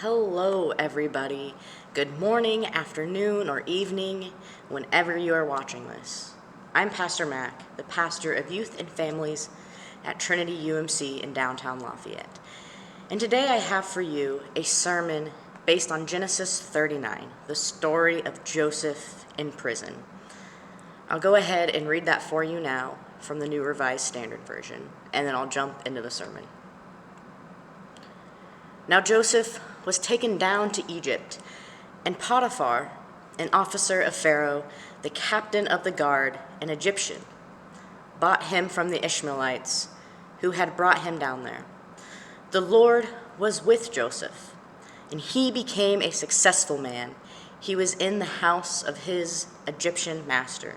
Hello, everybody. Good morning, afternoon, or evening, whenever you are watching this. I'm Pastor Mack, the pastor of youth and families at Trinity UMC in downtown Lafayette. And today I have for you a sermon based on Genesis 39, the story of Joseph in prison. I'll go ahead and read that for you now from the New Revised Standard Version, and then I'll jump into the sermon. Now Joseph was taken down to Egypt, and Potiphar, an officer of Pharaoh, the captain of the guard, an Egyptian, bought him from the Ishmaelites who had brought him down there. The Lord was with Joseph, and he became a successful man. He was in the house of his Egyptian master.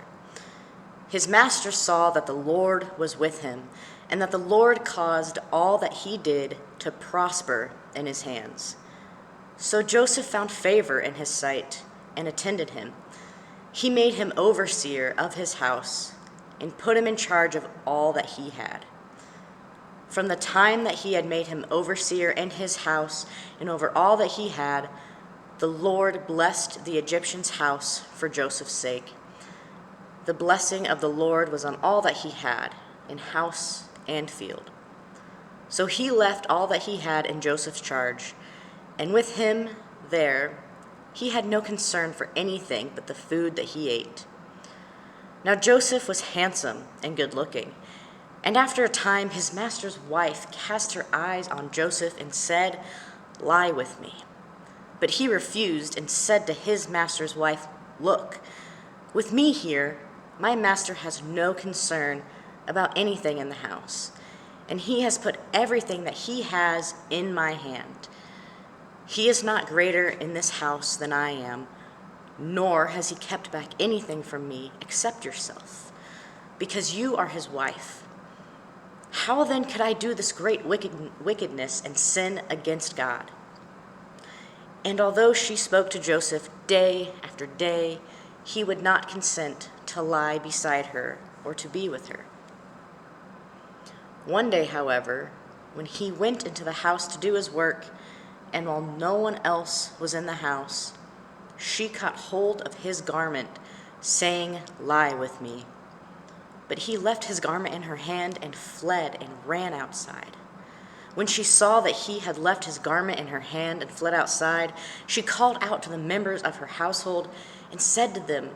His master saw that the Lord was with him, and that the Lord caused all that he did to prosper in his hands. So Joseph found favor in his sight and attended him. He made him overseer of his house and put him in charge of all that he had. From the time that he had made him overseer in his house and over all that he had, the Lord blessed the Egyptian's house for Joseph's sake. The blessing of the Lord was on all that he had, in house and field. So he left all that he had in Joseph's charge, and with him there he had no concern for anything but the food that he ate. Now Joseph was handsome and good-looking, and after a time his master's wife cast her eyes on Joseph and said, "Lie with me." But he refused and said to his master's wife, "Look, with me here, my master has no concern about anything in the house, and he has put everything that he has in my hand. He is not greater in this house than I am, nor has he kept back anything from me except yourself, because you are his wife. How then could I do this great wickedness and sin against God?" And although she spoke to Joseph day after day, he would not consent to lie beside her or to be with her. One day, however, when he went into the house to do his work, and while no one else was in the house, she caught hold of his garment, saying, "Lie with me." But he left his garment in her hand and fled and ran outside. When she saw that he had left his garment in her hand and fled outside, she called out to the members of her household and said to them,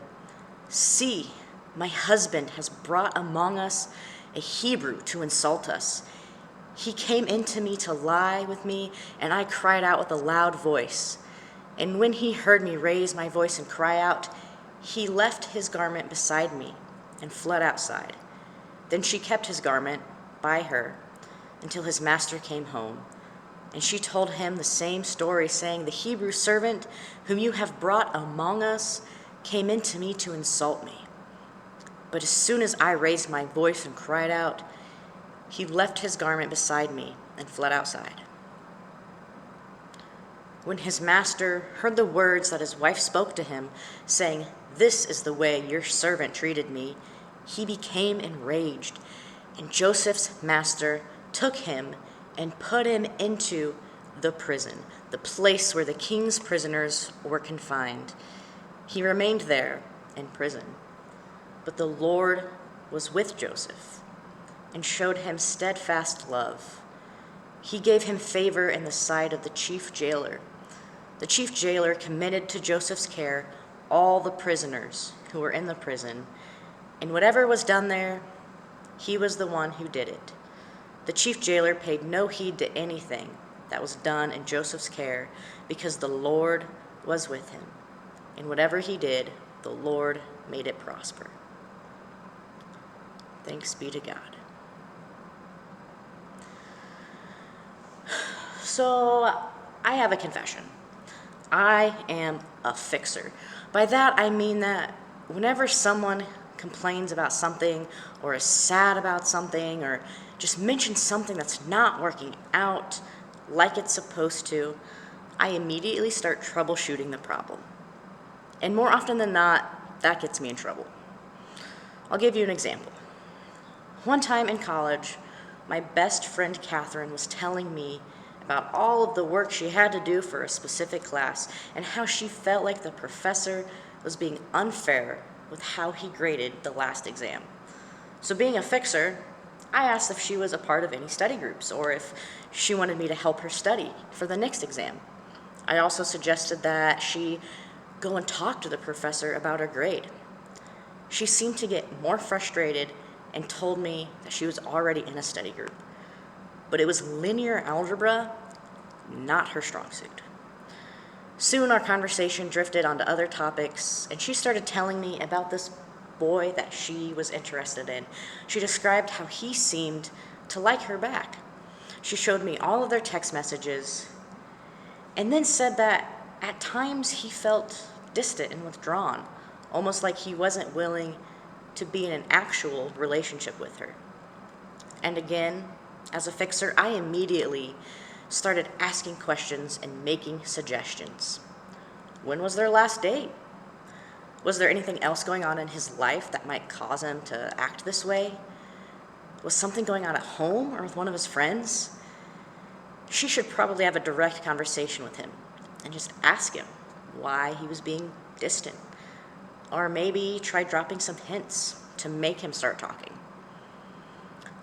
"See, my husband has brought among us a Hebrew to insult us. He came into me to lie with me, and I cried out with a loud voice. And when he heard me raise my voice and cry out, he left his garment beside me and fled outside. Then she kept his garment by her until his master came home. And she told him the same story, saying, 'The Hebrew servant whom you have brought among us came into me to insult me. But as soon as I raised my voice and cried out, he left his garment beside me and fled outside.' When his master heard the words that his wife spoke to him, saying, 'This is the way your servant treated me,' he became enraged. And Joseph's master took him and put him into the prison, the place where the king's prisoners were confined. He remained there in prison. But the Lord was with Joseph and showed him steadfast love. He gave him favor in the sight of the chief jailer. The chief jailer committed to Joseph's care all the prisoners who were in the prison, and whatever was done there, he was the one who did it. The chief jailer paid no heed to anything that was done in Joseph's care, because the Lord was with him. And whatever he did, the Lord made it prosper. Thanks be to God. So, I have a confession. I am a fixer. By that, I mean that whenever someone complains about something or is sad about something or just mentions something that's not working out like it's supposed to, I immediately start troubleshooting the problem. And more often than not, that gets me in trouble. I'll give you an example. One time in college, my best friend Catherine was telling me about all of the work she had to do for a specific class and how she felt like the professor was being unfair with how he graded the last exam. So being a fixer, I asked if she was a part of any study groups or if she wanted me to help her study for the next exam. I also suggested that she go and talk to the professor about her grade. She seemed to get more frustrated and told me that she was already in a study group, but it was linear algebra, not her strong suit. Soon our conversation drifted onto other topics, and she started telling me about this boy that she was interested in. She described how he seemed to like her back. She showed me all of their text messages, and then said that at times he felt distant and withdrawn, almost like he wasn't willing to be in an actual relationship with her. And again, as a fixer, I immediately started asking questions and making suggestions. When was their last date? Was there anything else going on in his life that might cause him to act this way? Was something going on at home or with one of his friends? She should probably have a direct conversation with him and just ask him why he was being distant. Or maybe try dropping some hints to make him start talking.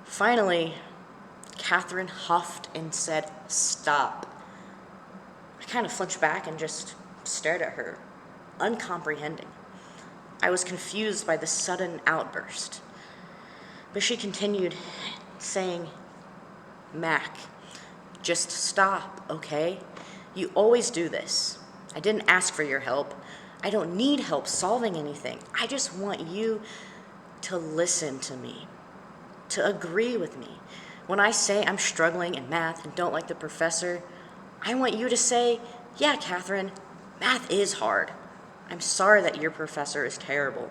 Finally, Catherine huffed and said, "Stop." I kind of flinched back and just stared at her, uncomprehending. I was confused by the sudden outburst. But she continued, saying, "Mack, just stop, okay? You always do this. I didn't ask for your help. I don't need help solving anything. I just want you to listen to me, to agree with me. When I say I'm struggling in math and don't like the professor, I want you to say, yeah, Catherine, math is hard. I'm sorry that your professor is terrible.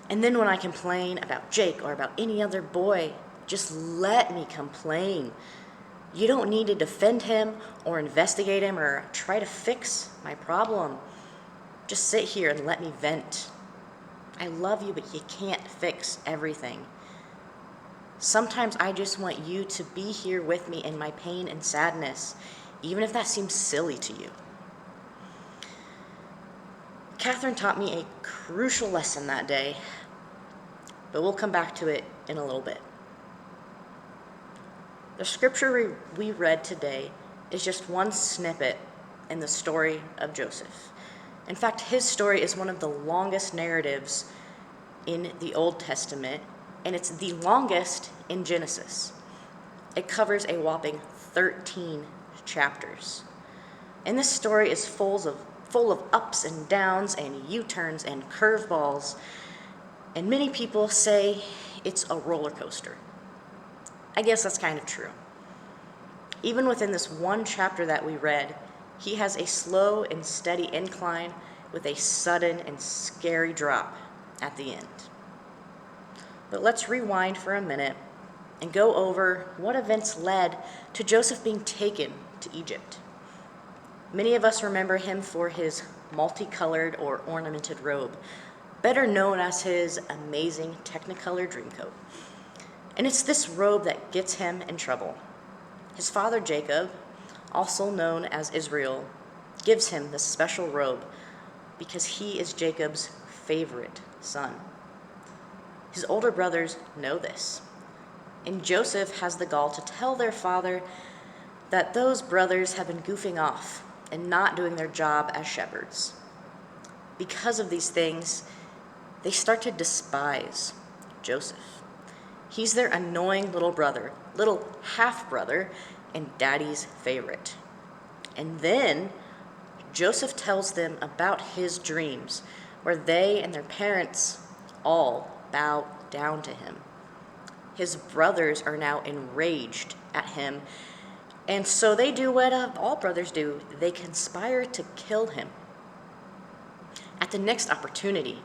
And then when I complain about Jake or about any other boy, just let me complain. You don't need to defend him or investigate him or try to fix my problem. Just sit here and let me vent. I love you, but you can't fix everything. Sometimes I just want you to be here with me in my pain and sadness, even if that seems silly to you." Catherine taught me a crucial lesson that day, but we'll come back to it in a little bit. The scripture we read today is just one snippet in the story of Joseph. In fact, his story is one of the longest narratives in the Old Testament, and it's the longest in Genesis. It covers a whopping 13 chapters. And this story is full of ups and downs and U-turns and curveballs, and many people say it's a roller coaster. I guess that's kind of true. Even within this one chapter that we read, he has a slow and steady incline with a sudden and scary drop at the end. But let's rewind for a minute and go over what events led to Joseph being taken to Egypt. Many of us remember him for his multicolored or ornamented robe, better known as his amazing Technicolor Dreamcoat. And it's this robe that gets him in trouble. His father Jacob, also known as Israel, gives him this special robe because he is Jacob's favorite son. His older brothers know this, and Joseph has the gall to tell their father that those brothers have been goofing off and not doing their job as shepherds. Because of these things, they start to despise Joseph. He's their annoying little brother, little half-brother, and daddy's favorite. And then Joseph tells them about his dreams, where they and their parents all bow down to him. His brothers are now enraged at him, and so they do what all brothers do. They conspire to kill him. At the next opportunity,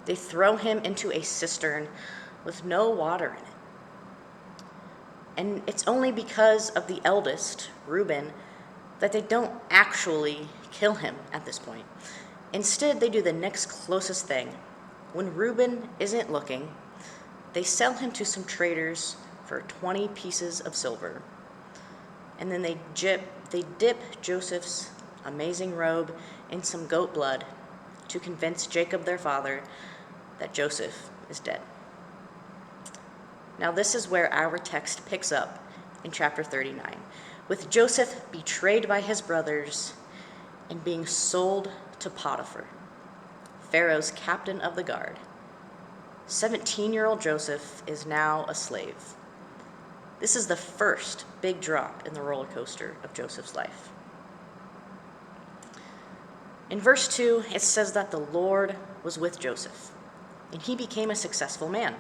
they throw him into a cistern with no water in it. And it's only because of the eldest, Reuben, that they don't actually kill him at this point. Instead, they do the next closest thing. When Reuben isn't looking, they sell him to some traders for 20 pieces of silver. and then they dip Joseph's amazing robe in some goat blood to convince Jacob, their father, that Joseph is dead. Now this is where our text picks up in chapter 39, with Joseph betrayed by his brothers and being sold to Potiphar, Pharaoh's captain of the guard. 17-year-old Joseph is now a slave. This is the first big drop in the roller coaster of Joseph's life. In verse 2, it says that the Lord was with Joseph, and he became a successful man.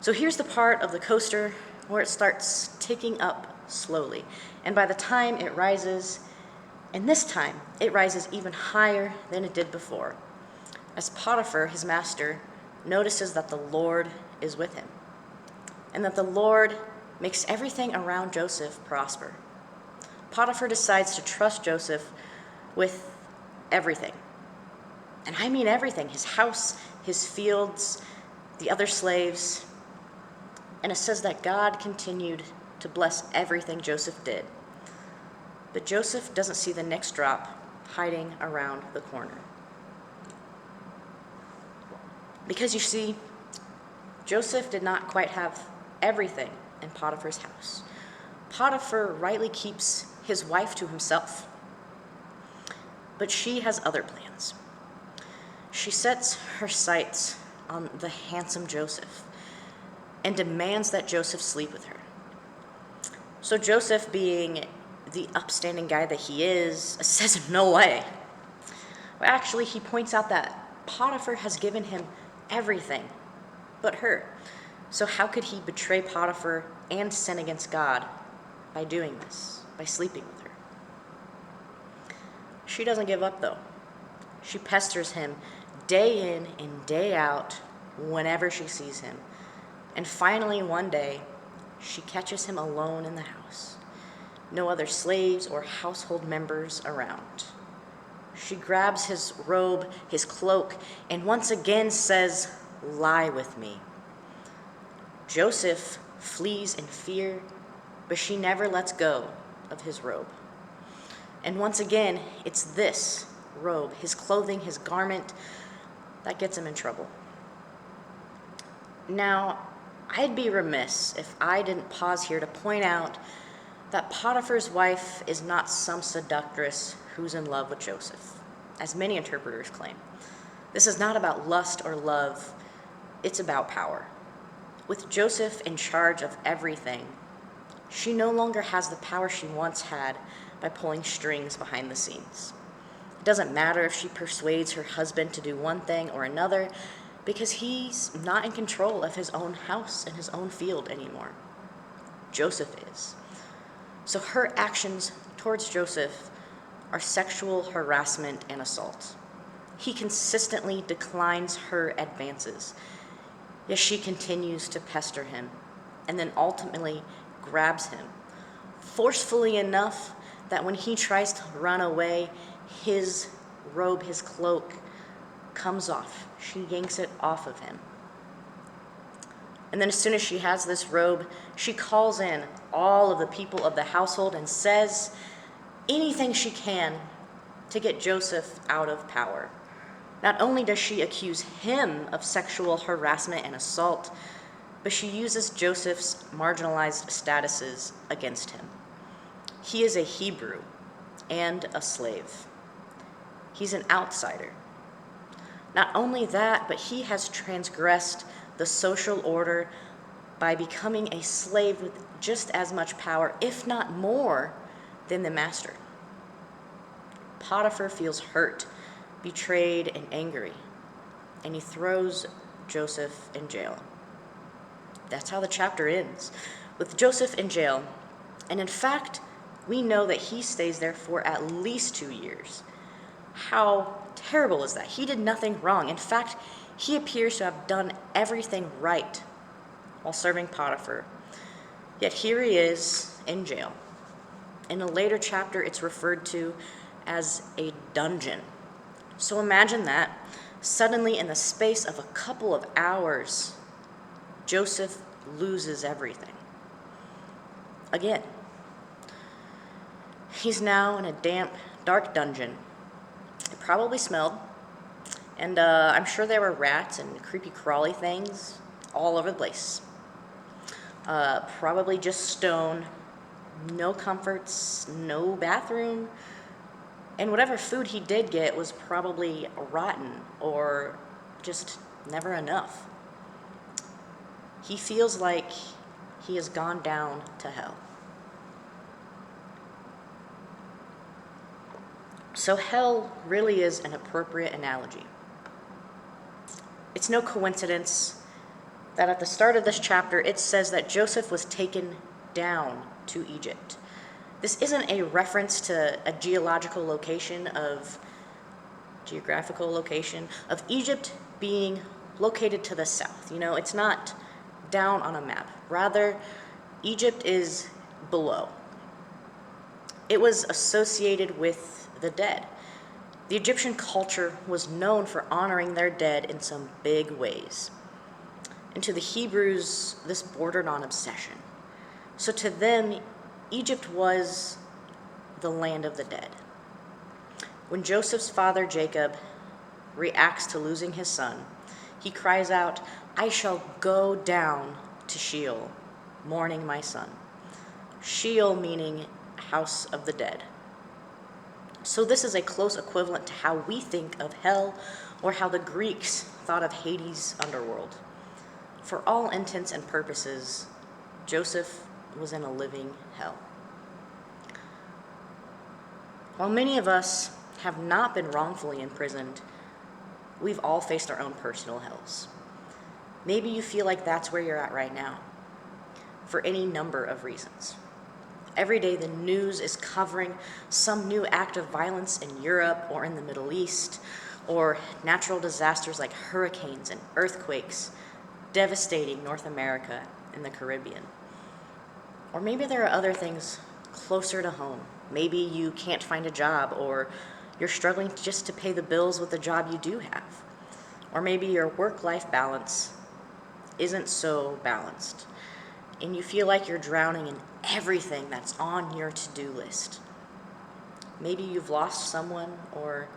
So here's the part of the coaster where it starts ticking up slowly, and by the time it rises, and this time it rises even higher than it did before, as Potiphar, his master, notices that the Lord is with him, and that the Lord makes everything around Joseph prosper. Potiphar decides to trust Joseph with everything. And I mean everything: his house, his fields, the other slaves. And it says that God continued to bless everything Joseph did. But Joseph doesn't see the next drop hiding around the corner. Because you see, Joseph did not quite have everything in Potiphar's house. Potiphar rightly keeps his wife to himself, but she has other plans. She sets her sights on the handsome Joseph and demands that Joseph sleep with her. So Joseph, being the upstanding guy that he is, says no way. Well, actually, he points out that Potiphar has given him everything but her. So how could he betray Potiphar and sin against God by doing this, by sleeping with her? She doesn't give up, though. She pesters him day in and day out whenever she sees him. And finally, one day, she catches him alone in the house. No other slaves or household members around. She grabs his robe, his cloak, and once again says, "Lie with me." Joseph flees in fear, but she never lets go of his robe. And once again, it's this robe, his clothing, his garment, that gets him in trouble. Now, I'd be remiss if I didn't pause here to point out that Potiphar's wife is not some seductress who's in love with Joseph, as many interpreters claim. This is not about lust or love, it's about power. With Joseph in charge of everything, she no longer has the power she once had by pulling strings behind the scenes. It doesn't matter if she persuades her husband to do one thing or another, because he's not in control of his own house and his own field anymore. Joseph is. So her actions towards Joseph are sexual harassment and assault. He consistently declines her advances, yet she continues to pester him, and then ultimately grabs him, forcefully enough that when he tries to run away, his robe, his cloak, comes off. She yanks it off of him. And then as soon as she has this robe, she calls in all of the people of the household and says anything she can to get Joseph out of power. Not only does she accuse him of sexual harassment and assault, but she uses Joseph's marginalized statuses against him. He is a Hebrew and a slave. He's an outsider. Not only that, but he has transgressed the social order by becoming a slave with just as much power, if not more, than the master. Potiphar feels hurt, betrayed, and angry, and he throws Joseph in jail. That's how the chapter ends, with Joseph in jail. And in fact, we know that he stays there for at least 2 years. How terrible is that? He did nothing wrong. In fact, he appears to have done everything right while serving Potiphar. Yet here he is in jail. In a later chapter, it's referred to as a dungeon. So imagine that. Suddenly, in the space of a couple of hours, Joseph loses everything. Again. He's now in a damp, dark dungeon. It probably smelled, and I'm sure there were rats and creepy crawly things all over the place. Probably just stone, no comforts, no bathroom, and whatever food he did get was probably rotten or just never enough. He feels like he has gone down to hell. So hell really is an appropriate analogy. It's no coincidence that at the start of this chapter, it says that Joseph was taken down to Egypt. This isn't a reference to a geographical location of Egypt being located to the south. It's not down on a map. Rather, Egypt is below. It was associated with the dead. The Egyptian culture was known for honoring their dead in some big ways. And to the Hebrews, this bordered on obsession. So to them, Egypt was the land of the dead. When Joseph's father, Jacob, reacts to losing his son, he cries out, "I shall go down to Sheol, mourning my son." Sheol meaning house of the dead. So this is a close equivalent to how we think of hell, or how the Greeks thought of Hades' underworld. For all intents and purposes, Joseph was in a living hell. While many of us have not been wrongfully imprisoned, we've all faced our own personal hells. Maybe you feel like that's where you're at right now, for any number of reasons. Every day the news is covering some new act of violence in Europe or in the Middle East, or natural disasters like hurricanes and earthquakes devastating North America and the Caribbean. Or maybe there are other things closer to home. Maybe you can't find a job, or you're struggling just to pay the bills with the job you do have. Or maybe your work-life balance isn't so balanced, and you feel like you're drowning in everything that's on your to-do list. Maybe you've lost someone, or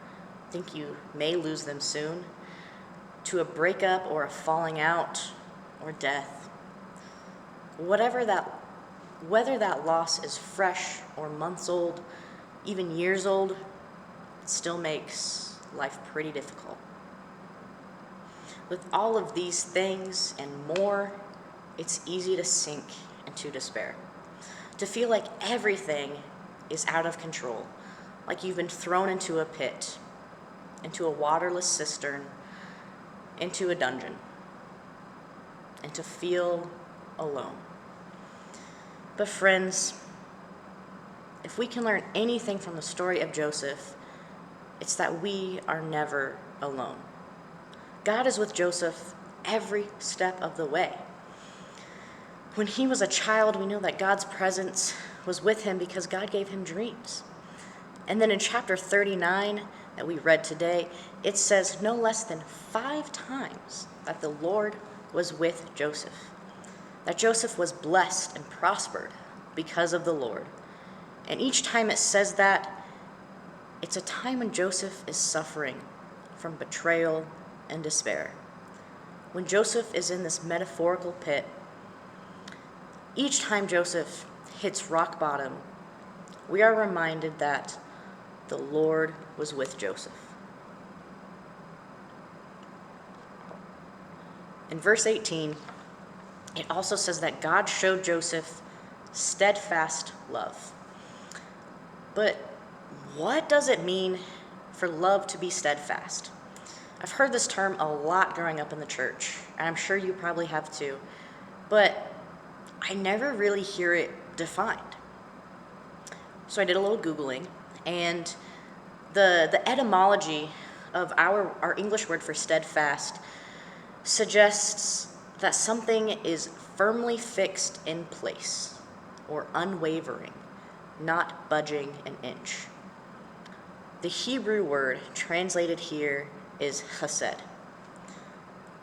think you may lose them soon, to a breakup or a falling out or death. Whether that loss is fresh or months old, even years old, it still makes life pretty difficult. With all of these things and more, it's easy to sink into despair, to feel like everything is out of control, like you've been thrown into a pit, into a waterless cistern, into a dungeon, and to feel alone. But friends, if we can learn anything from the story of Joseph, it's that we are never alone. God is with Joseph every step of the way. When he was a child, we know that God's presence was with him because God gave him dreams. And then in chapter 39 that we read today, it says no less than 5 times that the Lord was with Joseph, that Joseph was blessed and prospered because of the Lord. And each time it says that, it's a time when Joseph is suffering from betrayal and despair. When Joseph is in this metaphorical pit, each time Joseph hits rock bottom, we are reminded that the Lord was with Joseph. In verse 18, it also says that God showed Joseph steadfast love. But what does it mean for love to be steadfast? I've heard this term a lot growing up in the church, and I'm sure you probably have too, but I never really hear it defined. So I did a little Googling, and the etymology of our English word for steadfast suggests that something is firmly fixed in place or unwavering, not budging an inch. The Hebrew word translated here is chesed.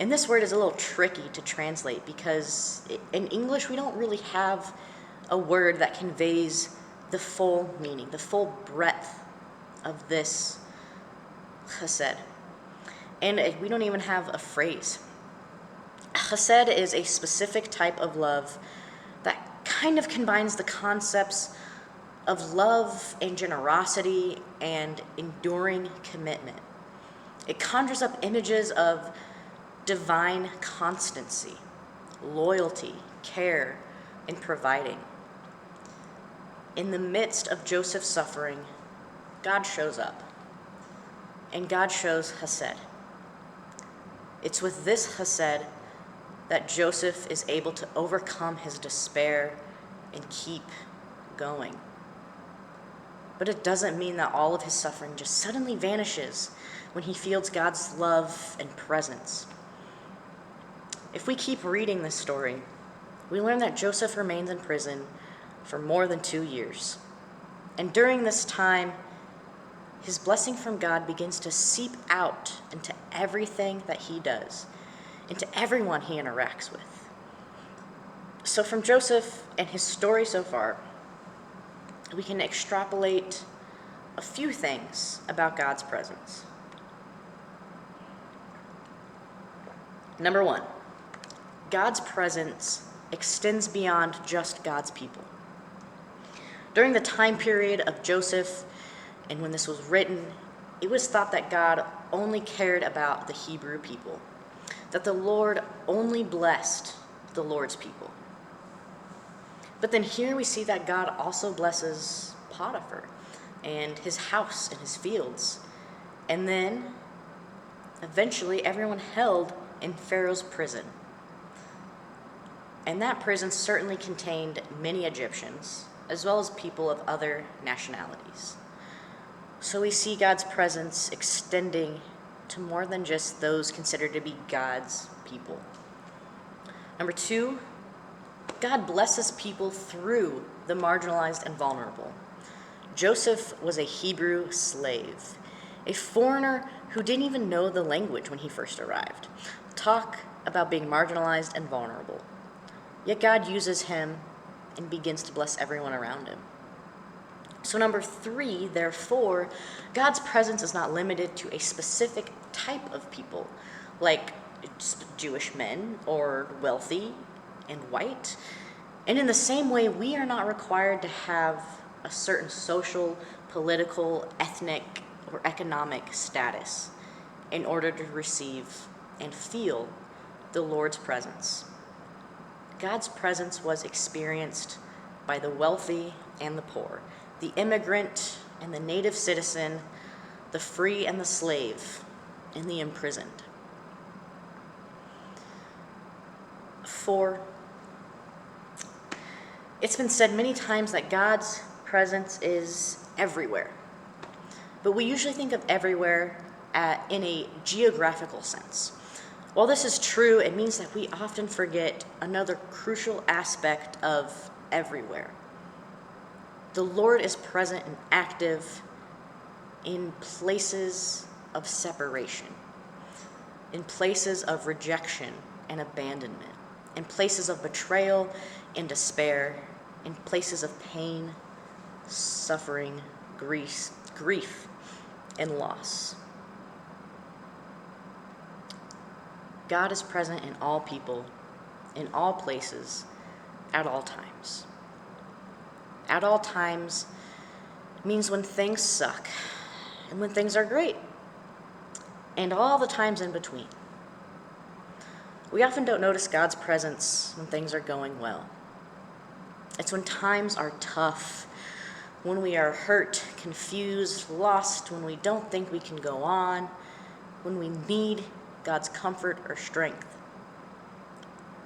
And this word is a little tricky to translate because in English we don't really have a word that conveys the full meaning, the full breadth of this chesed. And we don't even have a phrase. Chesed is a specific type of love that kind of combines the concepts of love and generosity and enduring commitment. It conjures up images of divine constancy, loyalty, care, and providing. In the midst of Joseph's suffering, God shows up, and God shows chesed. It's with this chesed that Joseph is able to overcome his despair and keep going. But it doesn't mean that all of his suffering just suddenly vanishes when he feels God's love and presence. If we keep reading this story, we learn that Joseph remains in prison for more than 2 years. And during this time, his blessing from God begins to seep out into everything that he does, into everyone he interacts with. So from Joseph and his story so far, we can extrapolate a few things about God's presence. Number 1, God's presence extends beyond just God's people. During the time period of Joseph, and when this was written, it was thought that God only cared about the Hebrew people, that the Lord only blessed the Lord's people. But then here we see that God also blesses Potiphar and his house and his fields, and then eventually everyone held in Pharaoh's prison. And that prison certainly contained many Egyptians, as well as people of other nationalities. So we see God's presence extending to more than just those considered to be God's people. Number 2, God blesses people through the marginalized and vulnerable. Joseph was a Hebrew slave, a foreigner who didn't even know the language when he first arrived. Talk about being marginalized and vulnerable. Yet God uses him and begins to bless everyone around him. So number 3, therefore, God's presence is not limited to a specific type of people, like Jewish men or wealthy and white. And in the same way, we are not required to have a certain social, political, ethnic, or economic status in order to receive and feel the Lord's presence. God's presence was experienced by the wealthy and the poor, the immigrant and the native citizen, the free and the slave, and the imprisoned. 4, it's been said many times that God's presence is everywhere. But we usually think of everywhere in a geographical sense. While this is true, it means that we often forget another crucial aspect of everywhere. The Lord is present and active in places of separation, in places of rejection and abandonment, in places of betrayal and despair, in places of pain, suffering, grief, and loss. God is present in all people, in all places, at all times. At all times means when things suck and when things are great, and all the times in between. We often don't notice God's presence when things are going well. It's when times are tough, when we are hurt, confused, lost, when we don't think we can go on, when we need God's comfort or strength.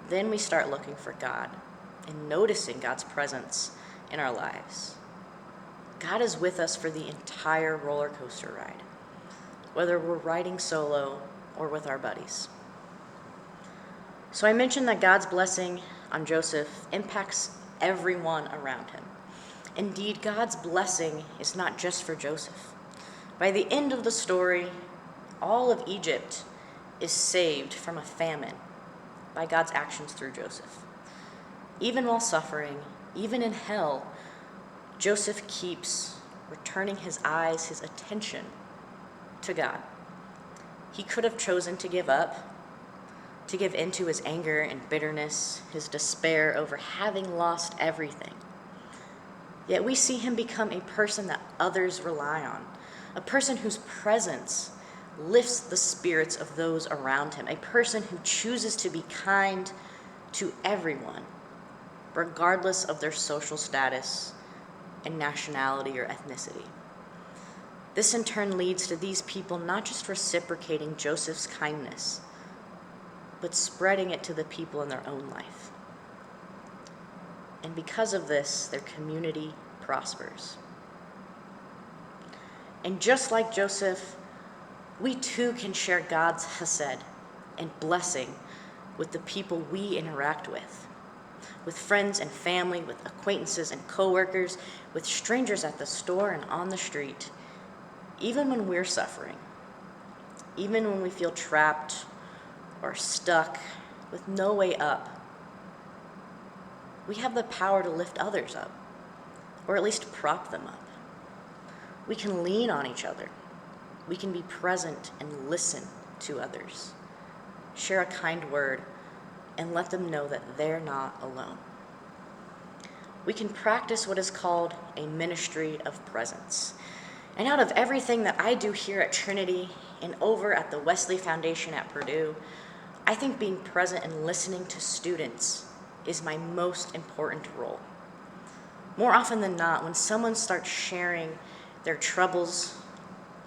Then we start looking for God and noticing God's presence in our lives. God is with us for the entire roller coaster ride, whether we're riding solo or with our buddies. So I mentioned that God's blessing on Joseph impacts everyone around him. Indeed, God's blessing is not just for Joseph. By the end of the story, all of Egypt is saved from a famine by God's actions through Joseph. Even while suffering, even in hell, Joseph keeps returning his eyes, his attention to God. He could have chosen to give up, to give in to his anger and bitterness, his despair over having lost everything. Yet we see him become a person that others rely on, a person whose presence lifts the spirits of those around him, a person who chooses to be kind to everyone, regardless of their social status and nationality or ethnicity. This in turn leads to these people not just reciprocating Joseph's kindness, but spreading it to the people in their own life. And because of this, their community prospers. And just like Joseph, we too can share God's chesed and blessing with the people we interact with friends and family, with acquaintances and coworkers, with strangers at the store and on the street, even when we're suffering, even when we feel trapped or stuck with no way up. We have the power to lift others up, or at least prop them up. We can lean on each other. We can be present and listen to others, share a kind word, and let them know that they're not alone. We can practice what is called a ministry of presence. And out of everything that I do here at Trinity and over at the Wesley Foundation at Purdue, I think being present and listening to students is my most important role. More often than not, when someone starts sharing their troubles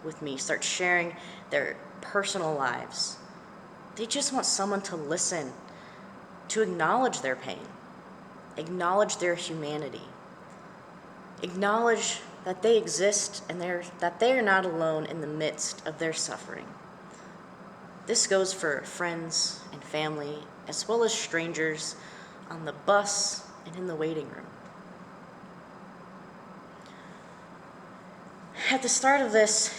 with me, starts sharing their personal lives, they just want someone to listen, to acknowledge their pain, acknowledge their humanity, acknowledge that they exist and that they are not alone in the midst of their suffering. This goes for friends and family, as well as strangers on the bus and in the waiting room. At the start of this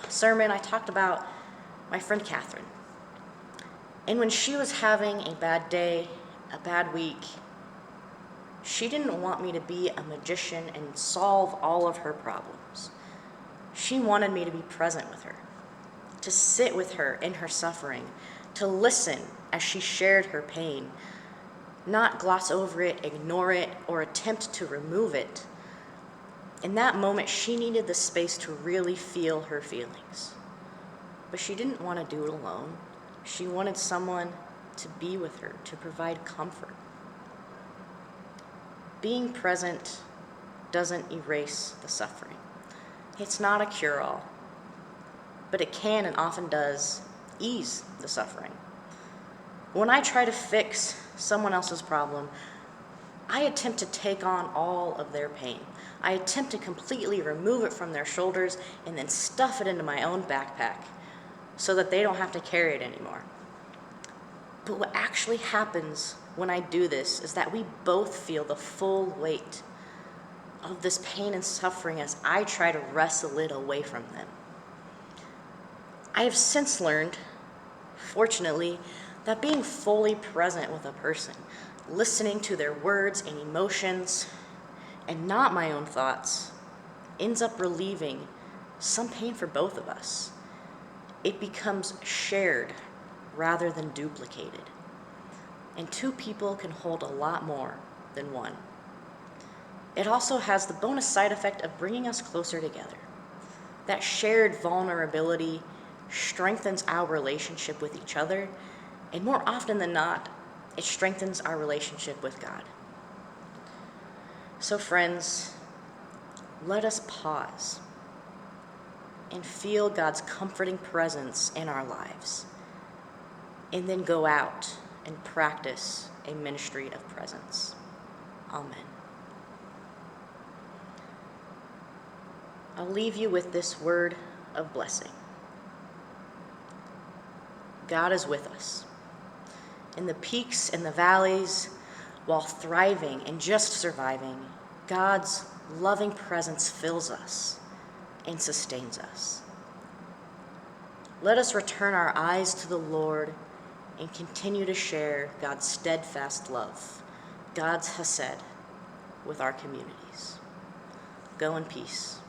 sermon, I talked about my friend Catherine. And when she was having a bad day, a bad week, she didn't want me to be a magician and solve all of her problems. She wanted me to be present with her, to sit with her in her suffering, to listen as she shared her pain, not gloss over it, ignore it, or attempt to remove it. In that moment, she needed the space to really feel her feelings. But she didn't want to do it alone. She wanted someone to be with her, to provide comfort. Being present doesn't erase the suffering. It's not a cure-all, but it can and often does ease the suffering. When I try to fix someone else's problem, I attempt to take on all of their pain. I attempt to completely remove it from their shoulders and then stuff it into my own backpack so that they don't have to carry it anymore. But what actually happens when I do this is that we both feel the full weight of this pain and suffering as I try to wrestle it away from them. I have since learned, fortunately, that being fully present with a person, listening to their words and emotions, and not my own thoughts, ends up relieving some pain for both of us. It becomes shared rather than duplicated. And two people can hold a lot more than one. It also has the bonus side effect of bringing us closer together. That shared vulnerability strengthens our relationship with each other, and more often than not, it strengthens our relationship with God. So friends, let us pause and feel God's comforting presence in our lives, and then go out and practice a ministry of presence. Amen. I'll leave you with this word of blessing. God is with us. In the peaks and the valleys, while thriving and just surviving, God's loving presence fills us and sustains us. Let us return our eyes to the Lord and continue to share God's steadfast love, God's chesed, with our communities. Go in peace.